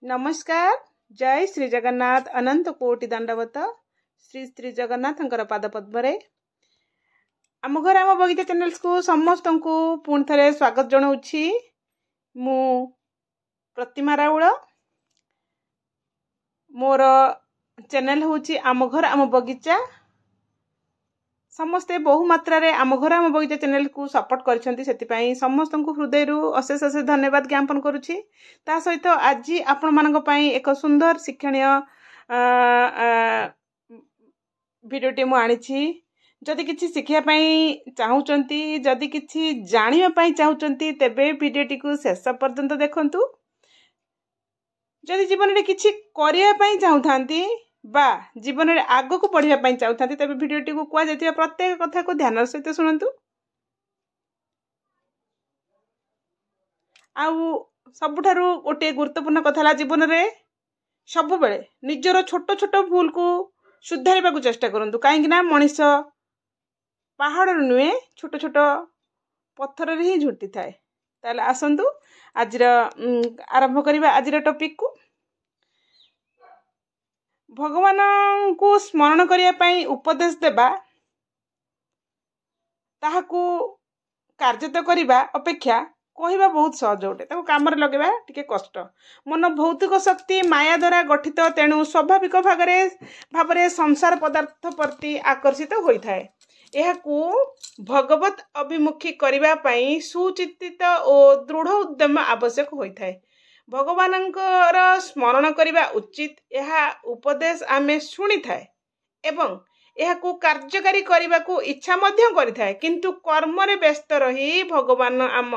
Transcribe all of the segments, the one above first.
नमस्कार। जय श्री जगन्नाथ। अनंत कोटि दंडवत श्री श्री जगन्नाथ पाद पद्म आम घर आम बगीचा चैनल्स को समस्त को पुणी थे स्वागत जनाऊँगी। मु प्रतिमा राउल। मोर चैनल हूँ आम घर आम बगीचा। समस्ते बहु मात्रा रे आम घर आम बगीचा चैनल को सपोर्ट कर समस्त को हृदय अशेष अशेष धन्यवाद ज्ञापन करुच्ची। ता सहित आज आपण मानक पई एक सुंदर शिक्षणीय भिडियोटी मु आनी। जदि किसी शिखापी चाहूँगी, जदि किसी जानापी चाहूँगी तेबे भिडियोटी को शेष पर्यंत देखंतु। जदि जीवन में किसी करने चाहूँ बा जीवन में आग को बढ़ापी चाहूँ तेज भिडियोटी को कहुई प्रत्येक कथा को ध्यान सहित शुणु। सबुठारु गोटे गुरुत्वपूर्ण कथा जीवन में सब बेले निजर छोट छोट भूल को सुधारने को चेष्टा करूँ। कहीं मनीष पहाड़ नुहे छोट छोट पत्थर ही झुटी थाए। ताले आसंतु आज आरंभ करवा आज टॉपिक को। भगवान को स्मरण करने उपदेश देवा ताहाकू कार्य तो करवा अपेक्षा कहवा बहुत सहज उठे काम लगेगा टिके कष्ट। मन भौतिक शक्ति माया द्वारा गठित, तेणु स्वाभाविक भाव में संसार पदार्थ प्रति आकर्षित होता है। यह भगवत अभिमुखी करने सुचिंतित और दृढ़ उद्यम आवश्यक होता है। भगवानंकर स्मरण करने उचित यह उपदेश आमे शुणी थाए एवं यह कार्यकारी करने को इच्छा मध्य करिथाए, किंतु कर्म रे व्यस्त रही भगवान आम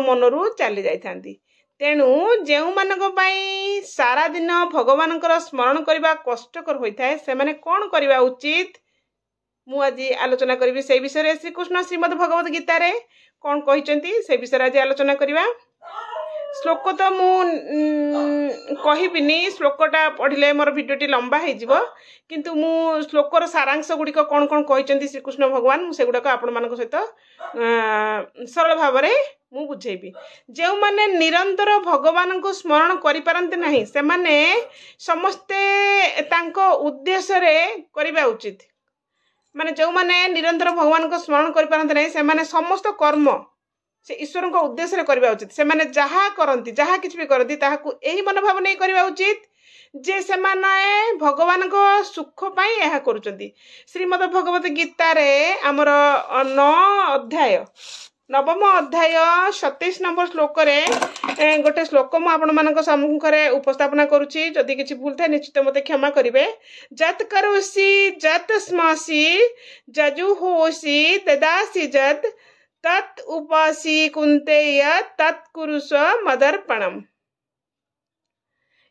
मनरू चली जाइथांती। तेणु जेउ मानक पई सारा दिन भगवानंकर स्मरण करने कष्टकर होता है से कौन करने उचित मु आज आलोचना करी। से विषय श्रीकृष्ण श्रीमद भगवत गीता रे कौन कहिसेंती से विषय आज आलोचना करवा। श्लोक तो मु कहबिनी, श्लोकटा पढ़िले मोर भिडियोटी लंबा हो, किंतु मु श्लोकर सारांश गुड़िक कौन कौन कहते श्रीकृष्ण भगवान मुझे आपण मान सहित सरल भाव में मु बुझेबी। जो माने निरंतर भगवान को स्मरण करि पारंते नहीं से माने समस्ते तांको उद्देश्य रे करबा उचित। माने जो माने निरंतर भगवान को स्मरण करि पारंते नहीं से माने समस्त कर्म से ईश्वर को उद्देश्य करवा उचित। से माने जहाँ करती जहाँ किसी भी करती ताहाकू यही मनोभाव नहीं करवा उचित जे से माने भगवान को सुख पाई यह करुचंती। श्रीमद भगवत गीता रे आमर 9 अध्याय 27 नंबर श्लोक रे गोटे श्लोक मु आपण मानक सम्मुख रे उपस्थापना करूची। जदि किछि भूल थाए निश्चित मते क्षमा करिवे। जत करोसि जत स्मसि जजु होसि ददासि जत तत् उपासी कुंतेय तत्कुरुष मदर्पणम।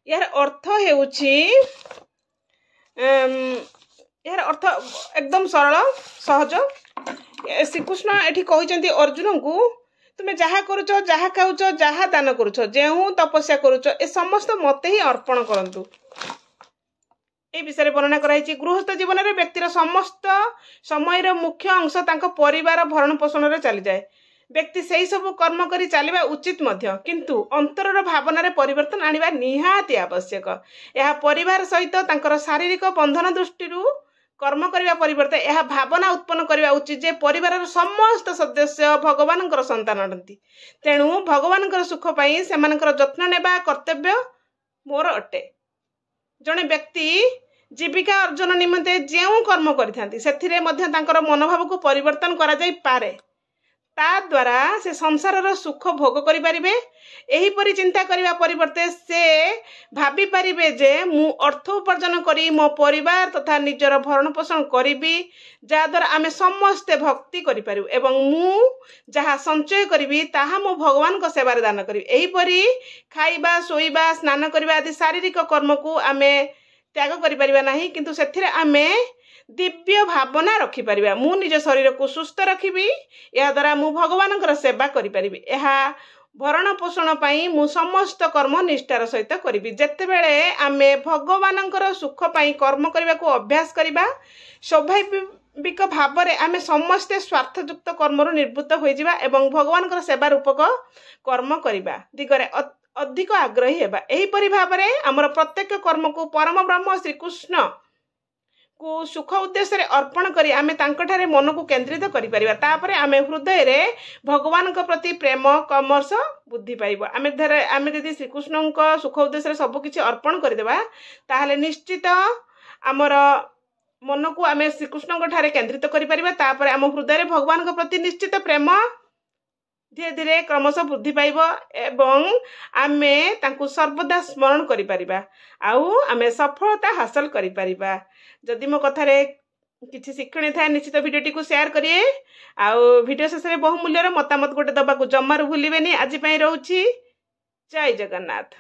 यार अर्थ हेउछि यार अर्थ एकदम सरल सहज। श्रीकृष्ण एठी कहिसेंती अर्जुन को तुमे जहाँ करुच जहाँ खाऊच जहाँ दान करुच जेहू तपस्या करुच ए समस्त मते ही अर्पण करंतु। ए विषय वर्णना कराई। गृहस्थ जीवन में व्यक्तिर समस्त समय मुख्य अंश तांको परिवार भरण पोषण रे चली जाए। व्यक्ति सही सब कर्म करी चलवा उचित मध्य, किंतु अंतरर भावना रे परिवर्तन आनिबा निहाती आवश्यक। यह परिवार सहित तांकर शारीरिक बंधन दृष्टि कर्म करने परिवर्ते यह भावना उत्पन्न करने उचित जे परिवार समस्त सदस्य भगवानंकर संतान अटंती। तेणु भगवानंकर सुख पाई सेमानंकर जत्न नेबा कर्तव्य मोर अटे। जड़े व्यक्ति जीविका अर्जन निमंते जेउ कर्म करिथांती सेथिरे मध्य तांकर मनोभाव को परिवर्तन करा जाई पारे। ता द्वारा से संसार सुख भोग करि परिबे। एही परि चिंता करिवा परिवर्ते से भाबी परिबे जे मु अर्थ उपार्जन करी मो परिवार तथा निजर भरण पोषण करिबी, जा द्वारा आमे समस्ते भक्ति करि पारिबु एवं मु जहा संचय करिबी ताहा मो भगवान को सेवारे दान करिबी। एही परि खाइबा सोइबा स्नान करिबा आदि शारीरिक कर्म को आमे त्याग करि परिबा नाही, किंतु सेथिरे आमे दिव्य भावना रखी परिबा। मु निज शरीर को सुस्थ रखिबी, या द्वारा मु भगवानंकर सेवा करि परिबी। एहा भरण पोषण पाई मु समस्त कर्म निष्ठार सहित करिबी। जेतेबेले आमे भगवानंकर सुख पाई कर्म करबा को अभ्यास करिबा स्वाभाविक भाव में आमे समस्ते स्वार्थयुक्त कर्मरु निर्वृत्त हो जावा एवं भगवानंकर सेवा रूपक कर्म करिबा दिगरे अधिक आग्रही हेबा। एहीपरि भाबरे आमर प्रत्येक कर्म को परम ब्रह्म श्रीकृष्ण को सुख उद्देश्य अर्पण करी आमे तांकठारे मन को केंद्रित करि परिबा। तापरे आमे हृदय रे भगवान को प्रति प्रेम कमर्ष बुद्धि पाइबो। आमे यदि श्रीकृष्ण को सुख उद्देश्य सब किछि अर्पण करि देबा ताहले निश्चित आमर मन को आमे श्रीकृष्ण को ठारे केंद्रित करि परिबा। तापरे आम हृदय रे भगवान को प्रति निश्चित प्रेम धीरे धीरे क्रमश वृद्धि पाइब एवं आमे तांकु सर्वदा स्मरण करि परिबा आउ आमे सफलता हासिल करि परिबा। जदि मो कथारे किछि शिक्षण थाए निश्चित भिडियोटी को शेयर करिए आउ भिडियो शेष में बहुमूल्यर मतामत गोटे दबाकू जमारू भूलिबेनी। आज पई रहउछि जय जगन्नाथ।